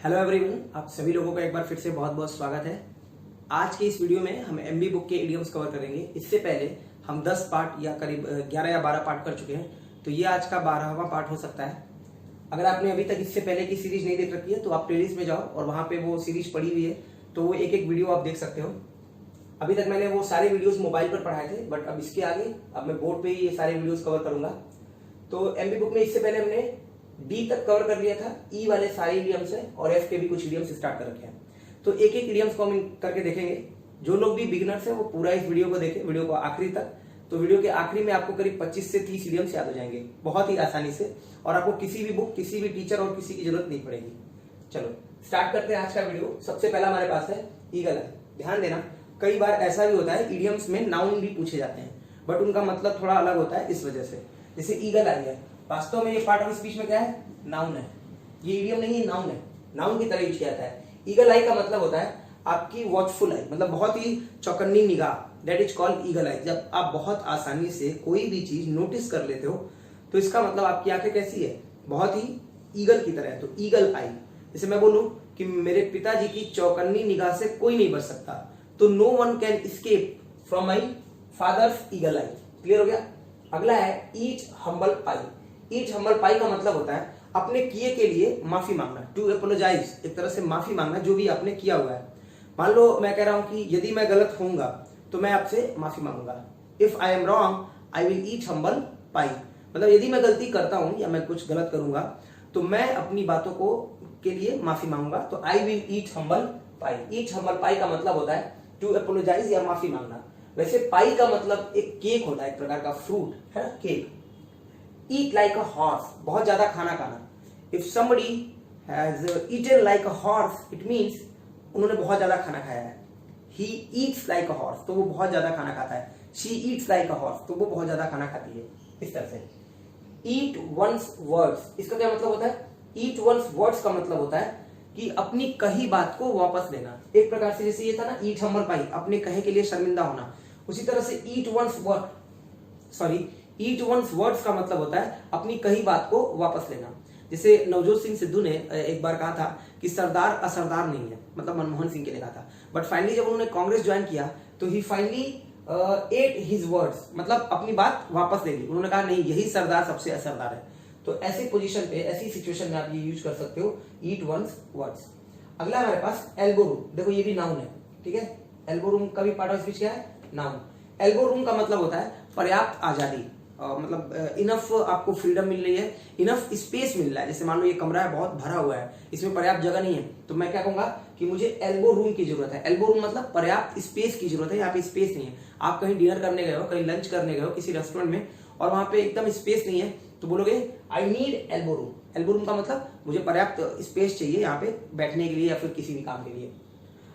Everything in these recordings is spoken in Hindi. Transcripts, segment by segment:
हेलो एवरीवन, आप सभी लोगों का एक बार फिर से बहुत बहुत स्वागत है। आज के इस वीडियो में हम एमबी बुक के इडियम्स कवर करेंगे। इससे पहले हम 10 पार्ट या करीब 11 या 12 पार्ट कर चुके हैं, तो ये आज का 12वां पार्ट हो सकता है। अगर आपने अभी तक इससे पहले की सीरीज नहीं देख रखी है तो आप प्लेलिस्ट में जाओ और वहां पे वो सीरीज पड़ी हुई है, तो वो एक एक वीडियो आप देख सकते हो। अभी तक मैंने वो सारे वीडियोस मोबाइल पर पढ़ाए थे, बट अब इसके आगे अब मैं बोर्ड पे ही ये सारे वीडियोस कवर करूंगा। तो एमबी बुक में इससे पहले हमने डी तक कवर कर लिया था, ई वाले सारे इडियम्स है और एफ के भी कुछ इडियम्स स्टार्ट कर रखे हैं। तो एक एक इडियम्स को हम करके देखेंगे। जो लोग भी बिगिनर्स हैं वो पूरा इस वीडियो को देखें, वीडियो को आखिरी तक। तो वीडियो के आखिरी में आपको करीब 25 से 30 इडियम्स याद हो जाएंगे बहुत ही आसानी से, और आपको किसी भी बुक, किसी भी टीचर और किसी की जरूरत नहीं पड़ेगी। चलो स्टार्ट करते हैं आज का वीडियो। सबसे पहला हमारे पास है ईगल आई। ध्यान देना, कई बार ऐसा भी होता है इडियम्स में नाउन भी पूछे जाते हैं, बट उनका मतलब थोड़ा अलग होता है इस वजह से। जैसे ईगल आई है, वास्तव में ये पार्ट ऑफ स्पीच में क्या है? नाउन है। ये इडियम नहीं है, नाउन है। नाउन की तरह यूज किया जाता है। ईगल आई का मतलब होता है आपकी वॉचफुल आई, मतलब बहुत ही चौकन्नी निगाह, दैट इज कॉल्ड ईगल आई। जब आप बहुत आसानी से कोई भी चीज नोटिस कर लेते हो तो इसका मतलब आपकी आंखें कैसी है? बहुत ही ईगल की तरह है। तो ईगल आई, जैसे मैं बोलूं कि मेरे पिताजी की चौकन्नी निगाह से कोई नहीं बच सकता, तो no one can escape from my father's eagle eye. Clear हो गया? अगला है eat humble pie. Eat humble pie का मतलब होता है अपने किए के लिए माफी मांगना, टू अपोलोजाइज, एक तरह से माफी मांगना जो भी आपने किया हुआ है। मान लो मैं कह रहा हूं कि यदि मैं गलत होऊंगा तो मैं आपसे माफी मांगूंगा। If I am wrong I will eat humble pie, मतलब यदि मैं गलती करता हूं या मैं कुछ गलत करूंगा तो मैं अपनी बातों को के लिए माफी मांगूंगा। तो I will eat humble pie. Eat humble pie का मतलब होता है टू अपोलोजाइज या माफी मांगना। वैसे पाई का मतलब एक केक होता है, एक प्रकार का फ्रूट है ना, cake. Eat like a horse, बहुत ज्यादा खाना खाना। If somebody has eaten like a horse, it means उन्होंने बहुत ज्यादा खाना खाया है। He eats like a horse, तो वो बहुत ज्यादा खाना खाता है। She eats like a horse, तो वो बहुत ज्यादा खाना खाती है। इस तरह से ईट वंस वर्ड्स, इसका क्या मतलब होता है? ईट वंस वर्ड्स का मतलब होता है कि अपनी कही बात को वापस लेना। एक प्रकार से जैसे ये था ना ईट हम्बल पाई, अपने कहे के लिए शर्मिंदा होना, उसी तरह से ईट वंस वर्ड्स का मतलब होता है अपनी कही बात को वापस लेना। जैसे नवजोत सिंह सिद्धू ने एक बार कहा था कि सरदार असरदार नहीं है, मतलब मनमोहन सिंह के लिए कहा था। बट फाइनली जब उन्होंने कांग्रेस ज्वाइन किया तो ही फाइनली एट हिज वर्ड्स, मतलब अपनी बात वापस ले ली। उन्होंने कहा नहीं, यही सरदार सबसे असरदार है। तो ऐसी पोजीशन पे, ऐसी सिचुएशन में आप ये यूज कर सकते हो, ईट वंस वर्ड्स। अगला हमारे पास एल्बो रूम। देखो ये भी नाउन है, ठीक है। एल्बो रूम का भी पार्ट ऑफ स्पीच क्या है? नाउन। एल्बो रूम का मतलब होता है पर्याप्त आजादी, मतलब इनफ आपको फ्रीडम मिल रही है, इनफ स्पेस मिल रहा है। जैसे मान लो ये कमरा है, बहुत भरा हुआ है, इसमें पर्याप्त जगह नहीं है, तो मैं क्या कहूंगा कि मुझे एल्बो रूम की जरूरत है। एल्बो रूम मतलब पर्याप्त स्पेस की जरूरत है। यहाँ पे स्पेस नहीं है। आप कहीं डिनर करने गए हो, कहीं लंच करने गए हो किसी रेस्टोरेंट में, और वहां पे एकदम स्पेस नहीं है, तो बोलोगे I need elbow room. Elbow room का मतलब मुझे पर्याप्त स्पेस चाहिए यहाँ पे बैठने के लिए या फिर किसी भी काम के लिए।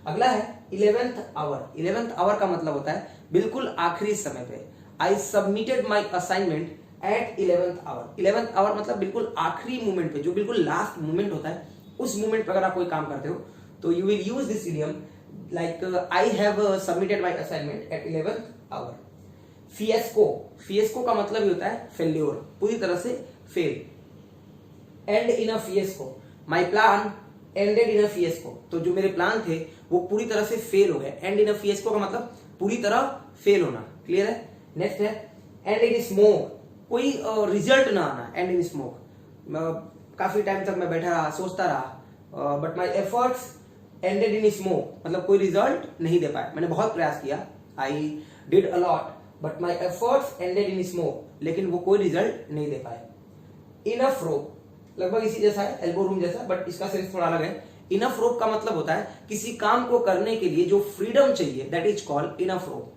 अगला है 11th आवर। 11th आवर का मतलब होता है बिल्कुल आखिरी समय पे। I submitted my assignment at 11th hour. 11th hour मतलब बिल्कुल आखिरी मोमेंट पे, जो बिल्कुल लास्ट मोमेंट होता है, उस मोमेंट पे अगर आप कोई काम करते हो तो you will use this idiom like I have submitted my assignment at 11th hour. Fiasco, fiasco का मतलब ही होता है फेल्योर, पूरी तरह से fail. End in a fiasco, my plan ended in a fiasco, तो जो मेरे प्लान थे वो पूरी तरह से फेल हो गए। एंड इन अ फिएस्को का मतलब पूरी तरह फेल होना। क्लियर है? नेक्स्ट है एंड इन स्मोक, कोई रिजल्ट ना आना। एंड इन स्मोक, काफी टाइम तक मैं बैठा रहा, सोचता रहा, but my efforts ended in smoke, मतलब कोई रिजल्ट नहीं दे पाया। मैंने बहुत प्रयास किया, I did a lot but my efforts ended in smoke, लेकिन वो कोई रिजल्ट नहीं दे पाए। इनफ रोप, लगभग इसी जैसा है, एल्बो रूम जैसा, बट इसका सेंस थोड़ा अलग है। इनफ रोप का मतलब होता है किसी काम को करने के लिए जो फ्रीडम चाहिए, that is called enough rope.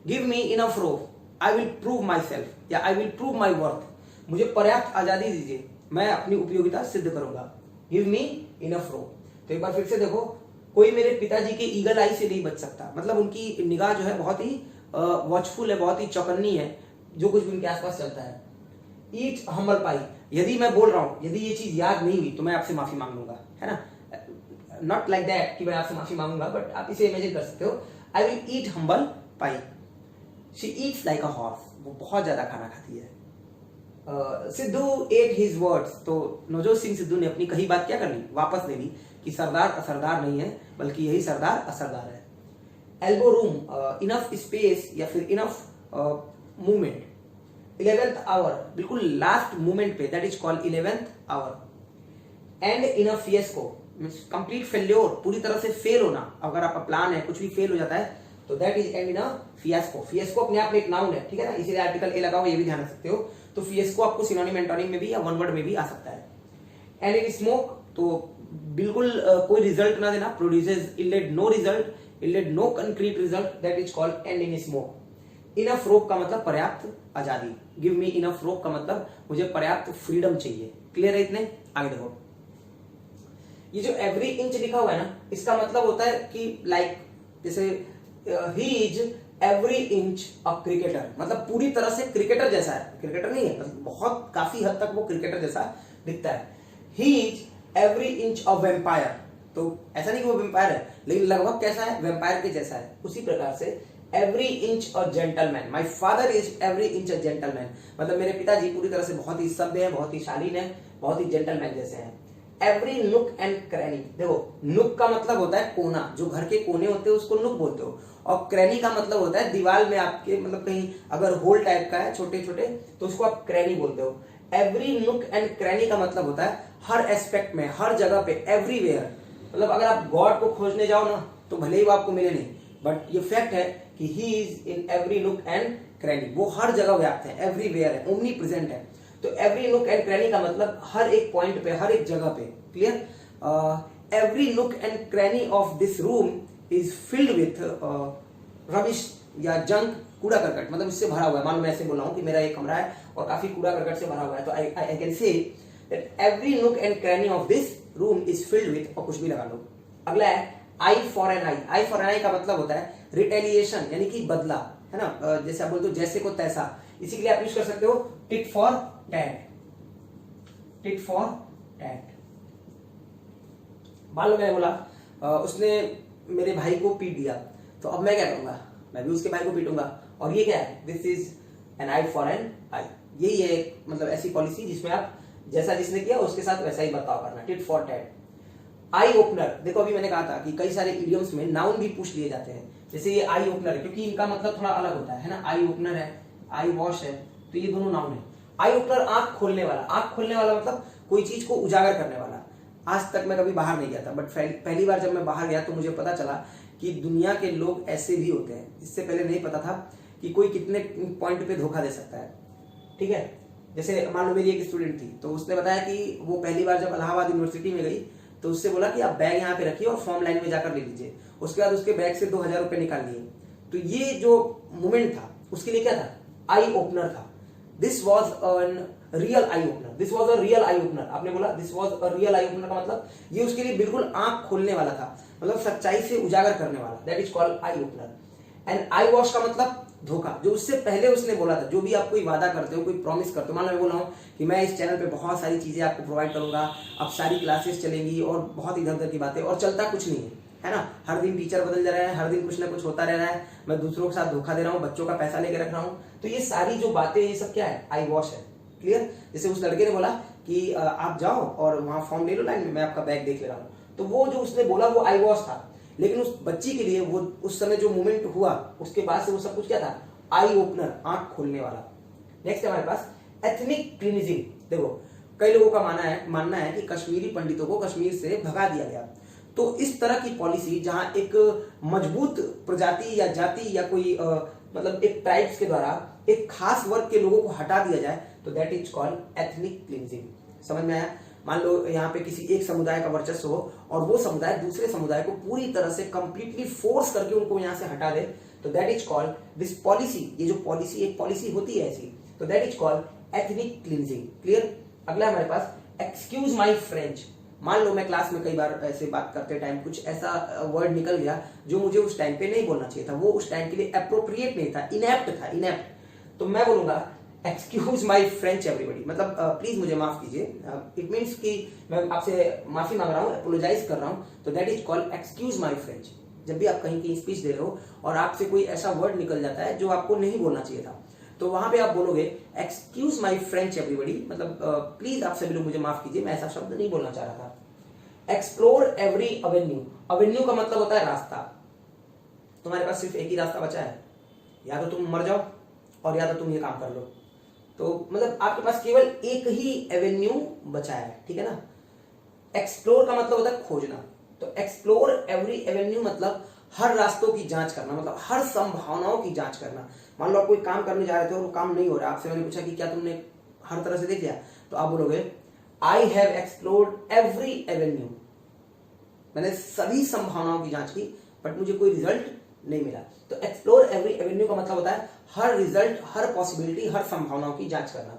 Give me enough rope, I will prove myself, या I will prove my worth. मुझे पर्याप्त आजादी दीजिए, मैं अपनी उपयोगिता सिद्ध करूंगा। Give me enough rope. तो एक बार फिर से देखो, कोई मेरे पिताजी के ईगल आई से नहीं बच सकता, मतलब उनकी निगाह जो है बहुत ही वॉचफुल है, बहुत ही चौकन्नी है, जो कुछ भी उनके आसपास चलता है। ईट हम्बल पाई, यदि मैं बोल रहा हूं, यदि ये चीज याद नहीं हुई तो मैं आपसे माफी मांग लूंगा, है ना। नॉट लाइक दैट कि मैं आपसे माफी मांगूंगा, बट आप इसे इमेजिन कर सकते हो। आई will eat humble pi. She eats like a horse, वो बहुत ज्यादा खाना खाती है। सिद्धू एट हिज वर्ड्स, तो नवजोत सिंह सिद्धू ने अपनी कही बात क्या कर ली, वापस ले ली कि सरदार असरदार नहीं है बल्कि यही सरदार असरदार है। एल्बो रूम, इनफ स्पेस या फिर इनफ मूवमेंट। 11th आवर, बिल्कुल लास्ट मूवमेंट पे, that is called 11th hour. End in a fiasco, complete failure, पूरी तरह से फेल होना। अगर आपका प्लान है कुछ भी फेल हो जाता है तो that is and in a फियस्को। फियस्को अपने आप में एक नाउन है, ठीक है ना, इसीलिए आर्टिकल ए लगा हुआ, ये भी ध्यान रख सकते हो। तो फियस्को आपको सिनोनिम एंटोनिम में भी या वन वर्ड में भी आ सकता है। एंड इन स्मोक, तो बिल्कुल कोई रिजल्ट ना देना, produces yielded no result, yielded no concrete result, that is called end in smoke. Enough rope का मतलब पर्याप्त आजादी, गिव मी इनफ रोप का मतलब मुझे पर्याप्त फ्रीडम चाहिए। क्लियर है इतने? आगे देखो, ये जो एवरी इंच लिखा हुआ है ना, इसका मतलब होता है कि लाइक जैसे he is every inch a cricketer, मतलब पूरी तरह से क्रिकेटर जैसा है। क्रिकेटर नहीं है, मतलब बहुत काफी हद तक वो क्रिकेटर जैसा दिखता है। He is every inch a vampire, तो ऐसा नहीं कि वो वेम्पायर है, लेकिन लगभग कैसा है, वेम्पायर के जैसा है। उसी प्रकार से every inch a gentleman, my father is every inch a gentleman, मतलब मेरे पिताजी पूरी तरह से बहुत ही सभ्य है, बहुत ही शालीन है, बहुत ही जेंटलमैन जैसे हैं। एवरी नुक एंड क्रैनी, देखो नुक का मतलब होता है कोना, जो घर के कोने होते हैं उसको नुक बोलते हो, और क्रैनी का मतलब होता है दीवार में आपके, मतलब कहीं अगर होल टाइप का है छोटे छोटे तो उसको आप क्रैनी बोलते हो। एवरी नुक एंड क्रैनी का मतलब होता है हर एस्पेक्ट में, हर जगह पे, एवरीवेयर, मतलब अगर आप गॉड को खोजने जाओ ना तो भले ही वो आपको मिले नहीं, बट ये फैक्ट है कि he is in every nook and cranny, वो हर जगह व्याप्त है, एवरीवेयर है, ओमनी प्रेजेंट है। तो एवरी नुक एंड क्रैनी का मतलब हर एक पॉइंट पे, हर एक जगह पे। Clear? Every nook and cranny of this room is filled with rubbish या जंक, कूड़ा करकट, मतलब इससे भरा हुआ है। मान लो मैं ऐसे बोल रहा हूँ कि मेरा एक कमरा है और काफी कूड़ा करकट से भरा हुआ है, तो I can say that every nook and cranny of this room is filled with, और कुछ भी लगा लो। अगला है eye for an eye. Eye for an eye का मतलब होता है रिटेलिएशन, यानी कि बदला, है ना, जैसे आप बोलते हो जैसे को तैसा, इसी के लिए आप यूज कर सकते हो tit for tat, tit for tat. मान लो मैंने बोला उसने मेरे भाई को पीट दिया, तो अब मैं क्या करूंगा, मैं भी उसके भाई को पीटूंगा, और ये क्या है, this is an eye for an eye. यही है मतलब ऐसी पॉलिसी जिसमें आप जैसा जिसने किया उसके साथ वैसा ही बर्ताव करना, tit for tat. Eye opener, देखो अभी मैंने कहा था कि कई सारे इडियम्स में नाउन भी पूछ लिए जाते हैं, जैसे ये आई ओपनर है क्योंकि इनका मतलब थोड़ा अलग होता है ना, आई ओपनर है, आई वॉश है, तो ये दोनों नाउन है। आई ओपनर आंख खोलने वाला, आंख खोलने वाला मतलब कोई चीज को उजागर करने वाला। आज तक मैं कभी बाहर नहीं गया था, बट पहली बार जब मैं बाहर गया तो मुझे पता चला कि दुनिया के लोग ऐसे भी होते हैं। इससे पहले नहीं पता था कि कोई कितने पॉइंट पे धोखा दे सकता है। ठीक है, जैसे मान लो मेरी एक स्टूडेंट थी, तो उसने बताया कि वो पहली बार जब इलाहाबाद यूनिवर्सिटी में गई तो उससे बोला कि आप बैग यहाँ पे रखिए और फॉर्म लाइन में जाकर ले लीजिए। उसके बाद उसके बैग से 2000 रुपए निकाल लिए। तो ये जो मोमेंट था उसके लिए क्या था, आई ओपनर था। This was a real eye opener, this was a real eye opener. आपने बोला this was a real eye opener का मतलब ये उसके लिए बिल्कुल आंख खोलने वाला था, मतलब सच्चाई से उजागर करने वाला, that is called eye opener. And I wash का मतलब धोखा, जो उससे पहले उसने बोला था। जो भी आप कोई वादा करते हो, कोई प्रॉमिस करते हो, मान लो मैं बोल रहा हूँ कि मैं इस चैनल पे बहुत सारी चीजें आपको प्रोवाइड करूंगा, अब सारी क्लासेस चलेंगी और बहुत इधर उधर की बातें, और चलता कुछ नहीं है ना, हर दिन टीचर बदल जा रहा है, हर दिन कुछ ना कुछ होता रह रहा है, मैं दूसरों के साथ धोखा दे रहा हूँ, बच्चों का पैसा लेके रख रहा हूँ, तो ये सारी जो बातें ये सब क्या है, आई वॉश है। क्लियर? जैसे उस लड़के ने बोला कि आप जाओ और वहां फॉर्म ले लो लाइन में, मैं आपका बैग देख ले रहा हूँ, तो वो जो उसने बोला वो आई वॉश था। लेकिन उस बच्ची के लिए वो उस समय जो मोमेंट हुआ उसके बाद से वो सब कुछ क्या था, आई ओपनर, आंख खोलने वाला। नेक्स्ट है हमारे पास एथनिक क्लीनिजिंग। देखो कई लोगों का मानना है कि कश्मीरी पंडितों को कश्मीर से भगा दिया गया। तो इस तरह की पॉलिसी जहां एक मजबूत प्रजाति या जाति या कोई मतलब एक ट्राइब्स के द्वारा एक खास वर्ग के लोगों को हटा दिया जाए, तो that is called ethnic cleansing. समझ में आया? मान लो यहाँ पे किसी एक समुदाय का वर्चस्व हो और वो समुदाय दूसरे समुदाय को पूरी तरह से कंप्लीटली फोर्स करके उनको यहाँ से हटा दे, तो that is called this policy. ये जो पॉलिसी एक पॉलिसी होती है ऐसी, तो that is called ethnic cleansing. Clear? अगला हमारे पास एक्सक्यूज माई फ्रेंच। मान लो मैं क्लास में कई बार ऐसे बात करते टाइम कुछ ऐसा वर्ड निकल गया जो मुझे उस टाइम पे नहीं बोलना चाहिए था, वो उस टाइम के लिए अप्रोप्रिएट नहीं था, इनएप्ट था, इनएप्ट। तो मैं बोलूंगा एक्सक्यूज माई फ्रेंच एवरीबॉडी, मतलब प्लीज मुझे माफ कीजिए। इट मीन्स कि मैं आपसे माफी मांग रहा हूँ, अपोलोजाइज कर रहा हूँ, तो that is called excuse my French. जब भी आप कहीं की स्पीच दे रहे हो और आपसे कोई ऐसा वर्ड निकल जाता है जो आपको नहीं बोलना चाहिए था, तो वहां पे आप बोलोगे एक्सक्यूज माई फ्रेंच एवरीबडी, मतलब प्लीज आप सभी लोग मुझे माफ कीजिए, मैं ऐसा शब्द नहीं बोलना चाह रहा था। एक्सप्लोर एवरी अवेन्यू, अवेन्यू का मतलब होता है रास्ता। तुम्हारे पास सिर्फ एक ही रास्ता बचा है, या तो तुम मर जाओ और या तो तुम ये काम कर लो। तो मतलब आपके पास केवल एक ही एवेन्यू बचा है, ठीक है ना। एक्सप्लोर का मतलब होता है खोजना, तो एक्सप्लोर एवरी एवेन्यू मतलब हर रास्तों की जांच करना, मतलब हर संभावनाओं की जांच करना। मान लो आप कोई काम करने जा रहे थे और वो काम नहीं हो रहा, आपसे मैंने पूछा कि क्या तुमने हर तरह से देख लिया, तो आप बोलोगे आई हैव एक्सप्लोर्ड एवरी एवेन्यू, मैंने सभी संभावनाओं की जांच की बट मुझे कोई रिजल्ट नहीं मिला। तो एक्सप्लोर एवरी एवेन्यू का मतलब होता है हर रिजल्ट, हर पॉसिबिलिटी, हर संभावनाओं की जांच करना।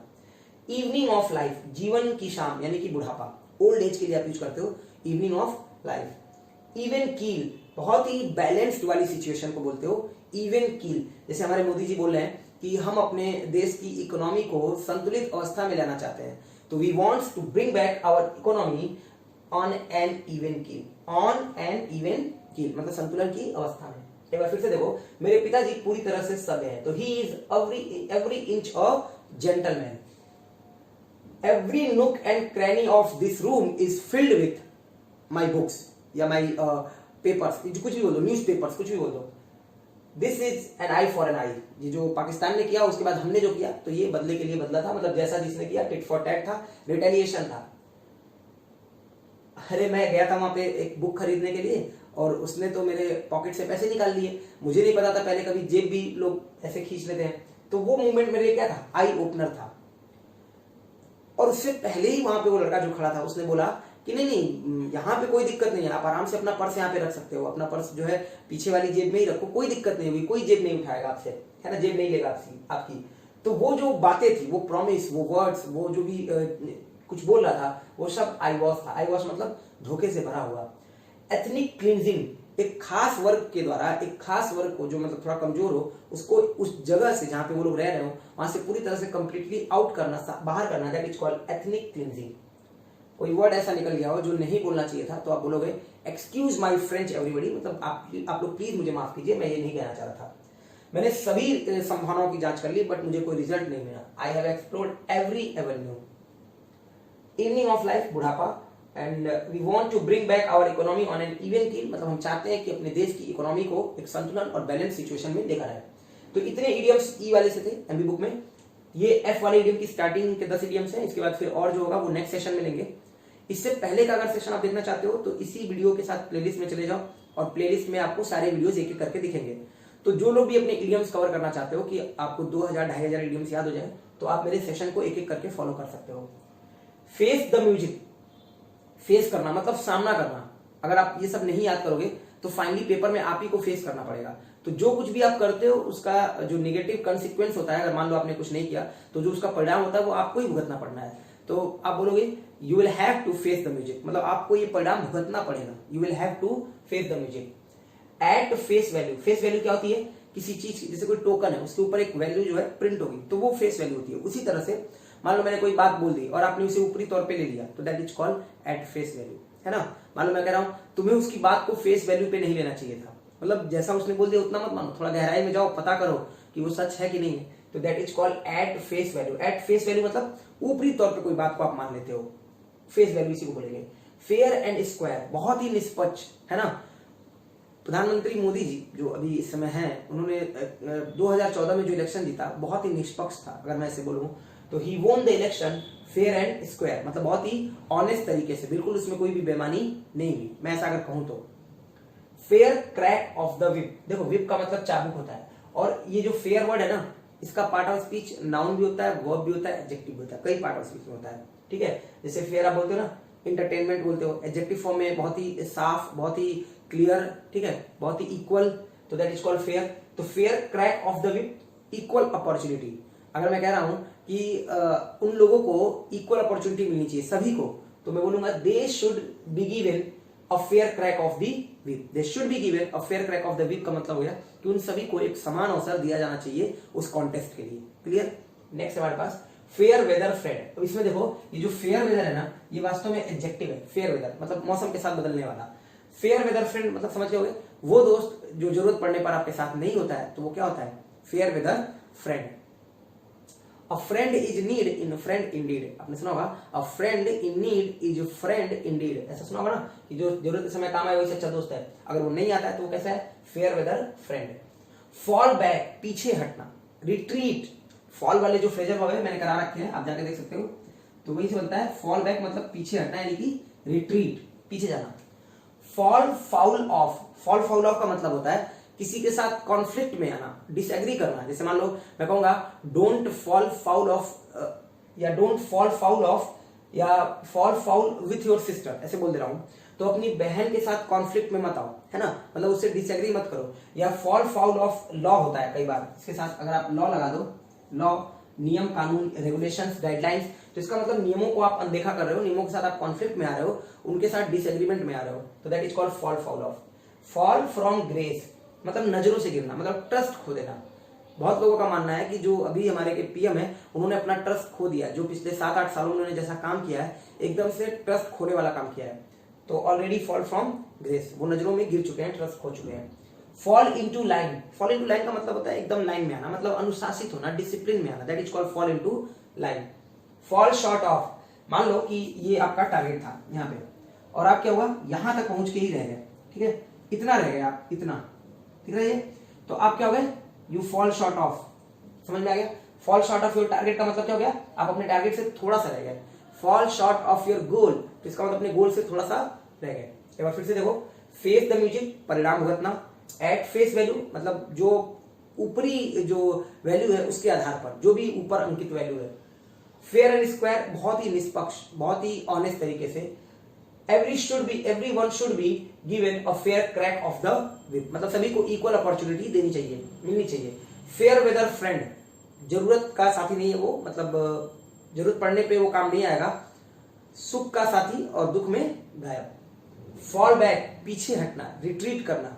इवनिंग ऑफ लाइफ, जीवन की शाम यानी कि बुढ़ापा, ओल्ड एज के लिए आप यूज करते हो इवनिंग ऑफ लाइफ। इवन कील, बहुत ही बैलेंस्ड वाली सिचुएशन को बोलते हो इवन कील। जैसे हमारे मोदी जी बोल रहे हैं कि हम अपने देश की इकोनॉमी को संतुलित अवस्था में लाना चाहते हैं, तो we wants to bring back our economy on an even keel, on an even keel मतलब संतुलन की अवस्था में। एक बार फिर से देखो, मेरे पिताजी पूरी तरह से सभ्य हैं, तो he is every inch a gentleman. Every nook and cranny of this room is filled with my books या माई पेपर्स, कुछ भी बोल दो, न्यूज पेपर्स, कुछ भी बोल दो। This is an eye for an eye, ये जो पाकिस्तान ने किया उसके बाद हमने जो किया, तो ये बदले के लिए बदला था, मतलब जैसा जिसने किया टिट फॉर टैट था, रिटेलिएशन था। अरे मैं गया था वहां पे एक बुक खरीदने के लिए और उसने तो मेरे पॉकेट से पैसे निकाल लिए, मुझे नहीं पता था पहले, कभी जेब भी लोग ऐसे खींच लेते हैं, तो वो मूवमेंट मेरे लिए क्या था, आई ओपनर था। और उससे पहले ही वहां पे वो लड़का जो खड़ा था उसने बोला कि नहीं नहीं यहाँ पे कोई दिक्कत नहीं है, आप आराम से अपना पर्स यहाँ पे रख सकते हो, अपना पर्स जो है पीछे वाली जेब में ही रखो, कोई दिक्कत नहीं होगी, कोई जेब नहीं उठाएगा आपसे, है ना, जेब नहीं लेगा आपकी। तो वो जो बातें थी, वो प्रॉमिस, वो वर्ड्स, वो जो भी कुछ बोल रहा था, वो सब आई वॉश था। आई वॉश मतलब धोखे से भरा हुआ। एथनिक क्लींजिंग, एक खास वर्ग के द्वारा, एक खास वर्ग को जो मतलब थोड़ा कमजोर हो, उसको उस जगह से जहां पे वो लोग रह रहे हो वहां से पूरी तरह से कंप्लीटली आउट करना, बाहर करना, that is called ethnic cleansing. कोई वर्ड ऐसा निकल गया हो जो नहीं बोलना चाहिए था, तो आप बोलोगे एक्सक्यूज माई फ्रेंच एवरीबडी, मतलब आप लोग प्लीज मुझे माफ कीजिए, मैं ये नहीं कहना चाह रहा था। मैंने सभी संभावनाओं की जांच कर ली बट मुझे कोई रिजल्ट नहीं मिला। I have explored every avenue. Evening of life, बुढ़ापा। And we want to bring back our economy on an even keel, मतलब हम चाहते हैं कि अपने देश की इकोनॉमी को एक संतुलन और बैलेंस सिचुएशन में लेकर आए। तो इतने इडियम्स ई वाले से थे एमबी बुक में। ये एफ वाले इडियम की स्टार्टिंग के 10 इडियम्स हैं, इसके बाद फिर और जो होगा वो नेक्स्ट सेशन में लेंगे। इससे पहले का अगर सेशन आप देखना चाहते हो तो इसी वीडियो के साथ प्लेलिस्ट में चले जाओ और प्लेलिस्ट में आपको सारे वीडियोस एक एक करके दिखेंगे। तो जो लोग भी अपने इडियम्स कवर करना चाहते हो कि आपको 2000-2500 इडियम्स याद हो जाए, तो आप मेरे सेशन को एक एक करके फॉलो कर सकते हो। फेस द म्यूजिक, फेस करना मतलब सामना करना। अगर आप ये सब नहीं याद करोगे तो फाइनली पेपर में आप ही को फेस करना पड़ेगा। तो जो कुछ भी आप करते हो उसका जो नेगेटिव कंसिक्वेंस होता है, अगर मान लो आपने कुछ नहीं किया तो जो उसका परिणाम होता है वो आपको ही भुगतना पड़ना है। तो आप बोलोगे you will have to face the music, मतलब आपको ये परिणाम भुगतना पड़ेगा। You will have to face the music. At face value, face value क्या होती है, किसी चीज की, जैसे कोई टोकन है उसके ऊपर एक वैल्यू जो है प्रिंट होगी, तो वो फेस वैल्यू होती है। उसी तरह से मान लो मैंने कोई बात बोल दी और आपने उसे ऊपरी तौर पे ले लिया, तो that is called at face value, है ना। मान लो मैं कह रहा हूं तुम्हें उसकी बात को फेस वैल्यू पे नहीं लेना चाहिए था, मतलब जैसा उसने बोल दिया उतना मत मानो, थोड़ा गहराई में जाओ, पता करो कि वो सच है कि नहीं है, तो that is called at face value. At face value मतलब ऊपरी तौर पे कोई बात को आप मान लेते हो, फेस वैल्यू इसी को बोलेंगे। फेयर एंड स्क्वायर, बहुत ही निष्पक्ष, है ना। प्रधानमंत्री मोदी जी जो अभी इस समय हैं, उन्होंने 2014 में जो इलेक्शन जीता बहुत ही निष्पक्ष था, अगर मैं ऐसे बोलूं तो ही won the election fair and square, मतलब बहुत ही ऑनेस्ट तरीके से, बिल्कुल उसमें कोई भी बेईमानी नहीं हुई, मैं ऐसा अगर कहूं तो। Fair crack of the whip, देखो विप का मतलब चाबुक होता है, और ये जो फेयर वर्ड है ना, इसका पार्ट ऑफ स्पीच नाउन भी होता है, वर्ब भी होता है, एडजेक्टिव भी होता है, कई पार्ट ऑफ स्पीच में होता है, ठीक है। जैसे फेयर आप बोलते हो ना, इंटरटेनमेंट बोलते हो, एडजेक्टिव फॉर्म में बहुत ही साफ, बहुत ही क्लियर, ठीक है, बहुत ही इक्वल, तो दैट इज कॉल्ड फेयर। तो fair crack of the whip, equal opportunity. अगर मैं कह रहा हूं कि उन लोगों को इक्वल अपॉर्चुनिटी मिलनी चाहिए, सभी को, तो मैं बोलूंगा they should be given a fair crack of the whip. They should be given a fair crack of the whip का मतलब हो गया कि उन सभी को एक समान अवसर दिया जाना चाहिए उस कॉन्टेस्ट के लिए। क्लियर। नेक्स्ट हमारे पास फेयर वेदर फ्रेंड। तो इसमें देखो ये जो फेयर वेदर है ना, ये वास्तव में एडजेक्टिव है। फेयर वेदर मतलब मौसम के साथ बदलने वाला। फेयर वेदर फ्रेंड मतलब समझ गए, वो दोस्त जो जरूरत पड़ने पर आपके साथ नहीं होता है, तो वो क्या होता है, fair weather friend. A friend is need in friend indeed, आपने सुना होगा a friend in need is friend indeed, ऐसा सुना होगा ना कि जो जरूरत के समय काम आए वही सच्चा दोस्त है, अगर वो नहीं आता है तो वो कैसा है, fair weather friend. Fall back, पीछे हटना, रिट्रीट, फॉल वाले जो फ्रेजल वर्ब है मैंने करा रखे हैं, आप जाके देख सकते हो, तो वही से बनता है फॉल बैक, मतलब पीछे हटना यानी कि रिट्रीट, पीछे जाना। Fall foul of, fall foul of का मतलब होता है किसी के साथ कॉन्फ्लिक्ट में आना, डिसएग्री करना। जैसे मान लो मैं कहूंगा डोंट फॉल फाउल ऑफ, या डोंट फॉल फाउल ऑफ, या fall foul with your sister, ऐसे बोल दे रहा हूं, तो अपनी बहन के साथ कॉन्फ्लिक्ट में मत आओ, है ना, मतलब उससे डिसएग्री मत करो। या फॉल फाउल ऑफ लॉ होता है कई बार, इसके साथ अगर आप लॉ लगा दो, लॉ नियम कानून रेगुलेशंस गाइडलाइंस, तो इसका मतलब नियमों को आप अनदेखा कर रहे हो, नियमों के साथ आप कॉन्फ्लिक्ट में आ रहे हो, उनके साथ डिसएग्रीमेंट में आ रहे हो, तो that is called fall foul of. Fall from grace मतलब नजरों से गिरना, मतलब ट्रस्ट खो देना। बहुत लोगों का मानना है कि जो अभी हमारे के पीएम है उन्होंने अपना ट्रस्ट खो दिया, जो पिछले 7-8 सालों में उन्होंने जैसा काम किया है एकदम से ट्रस्ट खोने वाला काम किया है, तो ऑलरेडी फॉल फ्रॉम ग्रेस, वो नजरों में गिर चुके हैं, ट्रस्ट खो चुके हैं। Fall into line, fall into line का मतलब होता है एकदम लाइन में आना, मतलब अनुशासित होना, डिसिप्लिन में आना, that is called fall into line. Fall short of, मान लो कि ये आपका टारगेट था यहाँ पे और आप क्या हुआ, यहां तक पहुंच के ही रह गए, ठीक है, इतना रह गए आप, इतना ठीक है, तो आप क्या हो गए, यू फॉल शॉर्ट ऑफ, समझ में आ गया। Fall short of your target का मतलब क्या हो गया, आप अपने टारगेट से थोड़ा सा रह गए। Fall short of your goal, तो इसका मतलब अपने गोल से थोड़ा सा रह गए। एक बार फिर से देखो, फेस द म्यूजिक, परिणाम भुगतना, एट फेस वैल्यू मतलब जो ऊपरी जो वैल्यू है उसके आधार पर, जो भी ऊपर अंकित वैल्यू है। फेयर एंड स्क्वायर, बहुत ही निष्पक्ष, बहुत ही ऑनेस्ट तरीके से। everyone should be given a fair crack of the whip, मतलब सभी को इक्वल अपॉर्चुनिटी देनी चाहिए, मिलनी चाहिए। फेयर वेदर फ्रेंड, जरूरत का साथी नहीं है वो, मतलब जरूरत पड़ने पे वो काम नहीं आएगा, सुख का साथी और दुख में गायब। फॉल बैक, पीछे हटना, रिट्रीट करना।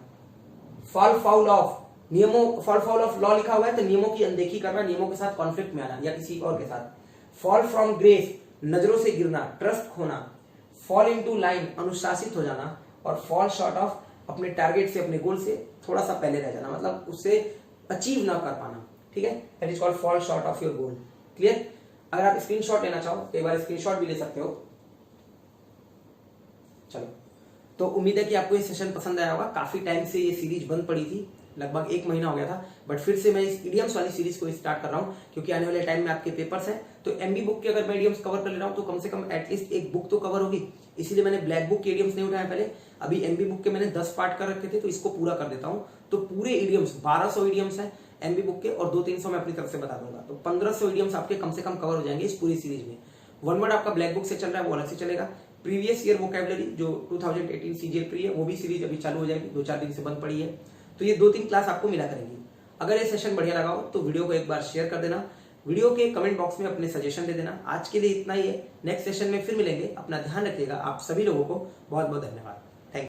फॉल फाउल ऑफ, नियमों, फॉल फाउल ऑफ लॉ लिखा हुआ है तो नियमों की अनदेखी करना, नियमों के साथ कॉन्फ्लिक्ट में आना या किसी और के साथ। फॉल फ्रॉम ग्रेस, नजरों से गिरना, ट्रस्ट खोना। फॉल इनटू लाइन, अनुशासित हो जाना। और फॉल शॉर्ट ऑफ, अपने टारगेट से, अपने गोल से थोड़ा सा पहले रह जाना, मतलब उससे अचीव ना कर पाना, ठीक है, that is called fall short of your goal. Clear. अगर आप स्क्रीनशॉट लेना चाहो तो एक बार स्क्रीनशॉट भी ले सकते हो। चलो, तो उम्मीद है कि आपको ये सेशन पसंद आया होगा। काफी टाइम से ये सीरीज बंद पड़ी थी, लगभग 1 महीना हो गया था, बट फिर से मैं इस इडियम्स वाली सीरीज को स्टार्ट कर रहा हूँ क्योंकि आने वाले टाइम में आपके पेपर्स हैं, तो एमबी बुक के अगर मैं इडियम्स कवर कर ले रहा हूँ तो कम से कम एटलीस्ट एक बुक तो कवर होगी, इसीलिए मैंने ब्लैक बुक के इडियम्स नहीं उठाए पहले। अभी एमबी बुक के मैंने 10 पार्ट कर रखे थे, तो इसको पूरा कर देता हूँ। तो पूरे इडियम्स 1200 इडियम्स हैं एमबी बुक के, और 200-300 मैं अपनी तरफ से बता दूंगा, तो 1500 इडियम्स आपके कम से कम कवर हो जाएंगे इस पूरी सीरीज में। वन वर्ड आपका ब्लैक बुक से चल रहा है वो अलग से चलेगा। प्रीवियस ईयर वोकैबुलरी जो 2018 सीजीएल प्री है वो भी सीरीज अभी चालू हो जाएगी, 2-4 दिन से बंद पड़ी है, तो ये 2-3 क्लास आपको मिला करेंगी। अगर ये सेशन बढ़िया लगा हो तो वीडियो को एक बार शेयर कर देना, वीडियो के कमेंट बॉक्स में अपने सजेशन दे देना। आज के लिए इतना ही है, नेक्स्ट सेशन में फिर मिलेंगे। अपना ध्यान रखिएगा। आप सभी लोगों को बहुत बहुत धन्यवाद।